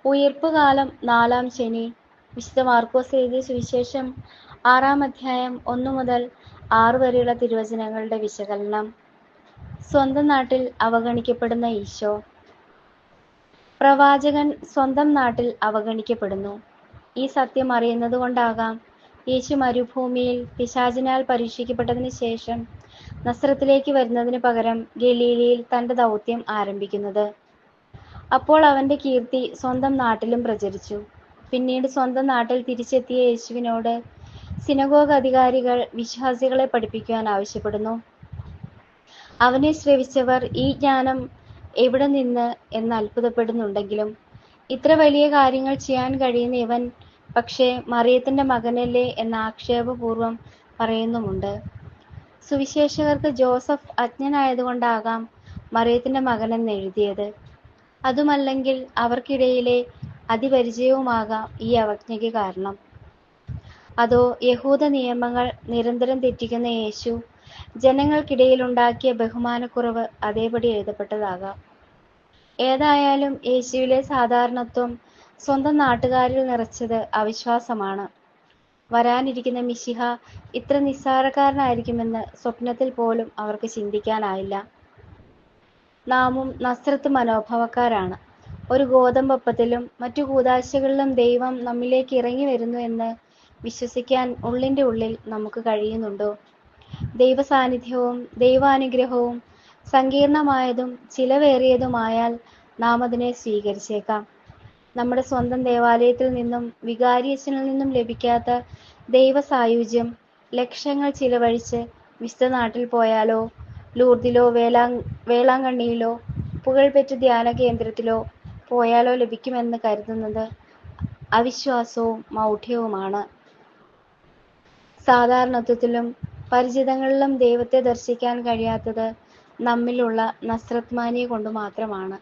ഉയിർപ്പുകാലം 4-ാം ശനി. വിശുദ്ധ മാർക്കോസ് എഴുതിയ സുവിശേഷം 6-ാം അധ്യായം 1 മുതൽ 6 വരെയുള്ള തിരുവചനങ്ങളുടെ വിശകലനം. സ്വന്തം നാട്ടിൽ അവഗണിക്കപ്പെടുന്ന ഈശോ. പ്രവാചകൻ സ്വന്തം നാട്ടിൽ അവഗണിക്കപ്പെടുന്നു. ഈ സത്യം അറിയുന്നതുകൊണ്ടാകാം യേശു മരുഭൂമിയിൽ പിശാചിനാൽ പരീക്ഷിക്കപ്പെട്ടതിന് ശേഷം നസ്രത്തിലേക്ക് വരുന്നതിന് പകരം ഗലീലയിൽ തന്റെ ദൗത്യം ആരംഭിക്കുന്നത്. അപ്പോൾ അവന്റെ കീർത്തി സ്വന്തം നാട്ടിലും പ്രചരിച്ചു. പിന്നീട് സ്വന്തം നാട്ടിൽ തിരിച്ചെത്തിയ യേശുവിനോട് സിനഗോഗ് അധികാരികൾ വിശ്വാസികളെ പഠിപ്പിക്കുവാൻ ആവശ്യപ്പെടുന്നു. അവനെ ശ്രവിച്ചവർ ഈ ജ്ഞാനം എവിടെ നിന്ന് എന്ന് അത്ഭുതപ്പെടുന്നുണ്ടെങ്കിലും ഇത്ര വലിയ കാര്യങ്ങൾ ചെയ്യാൻ കഴിയുന്ന ഇവൻ പക്ഷേ മറിയത്തിന്റെ മകനല്ലേ എന്ന് ആക്ഷേപപൂർവം പറയുന്നുമുണ്ട്. സുവിശേഷകർക്ക് ജോസഫ് അജ്ഞനായതുകൊണ്ടാകാം മറിയത്തിന്റെ മകനെന്ന് എഴുതിയത്. അതുമല്ലെങ്കിൽ അവർക്കിടയിലെ അതിപരിചയവുമാകാം ഈ അവജ്ഞയ്ക്ക് കാരണം. അതോ യഹൂദ നിയമങ്ങൾ നിരന്തരം തെറ്റിക്കുന്ന യേശു ജനങ്ങൾക്കിടയിലുണ്ടാക്കിയ ബഹുമാനക്കുറവ് അതേപടി എഴുതപ്പെട്ടതാകാം. ഏതായാലും യേശുവിലെ സാധാരണത്വം സ്വന്തം നാട്ടുകാരിൽ നിറച്ചത് അവിശ്വാസമാണ്. വരാനിരിക്കുന്ന മിശിഹ ഇത്ര നിസ്സാരക്കാരനായിരിക്കുമെന്ന് സ്വപ്നത്തിൽ പോലും അവർക്ക് ചിന്തിക്കാനായില്ല. നാമും നസ്രത്ത് മനോഭാവക്കാരാണ്. ഒരു ഗോതമ്പപ്പത്തിലും മറ്റു കൂദാശകളിലും ദൈവം നമ്മിലേക്ക് ഇറങ്ങി വരുന്നു എന്ന് വിശ്വസിക്കാൻ ഉള്ളിൻ്റെ ഉള്ളിൽ നമുക്ക് കഴിയുന്നുണ്ടോ? ദൈവസാന്നിധ്യവും ദൈവാനുഗ്രഹവും സങ്കീർണമായതും ചിലവേറിയതുമായാൽ നാം അതിനെ സ്വീകരിച്ചേക്കാം. നമ്മുടെ സ്വന്തം ദേവാലയത്തിൽ നിന്നും വികാരിയച്ഛനിൽ നിന്നും ലഭിക്കാത്ത ദൈവസായുജ്യം ലക്ഷങ്ങൾ ചിലവഴിച്ച് വിശുദ്ധ നാട്ടിൽ പോയാലോ, ലൂർദിലോ വേളാങ്കണ്ണിയിലോ പുകഴ്പെറ്റ ധ്യാന കേന്ദ്രത്തിലോ പോയാലോ ലഭിക്കുമെന്ന് കരുതുന്നത് അവിശ്വാസവും മൗഢ്യവുമാണ്. സാധാരണത്വത്തിലും പരിചിതങ്ങളിലും ദൈവത്തെ ദർശിക്കാൻ കഴിയാത്തത് നമ്മിലുള്ള നസ്രത്മാനിയെ കൊണ്ട് മാത്രമാണ്.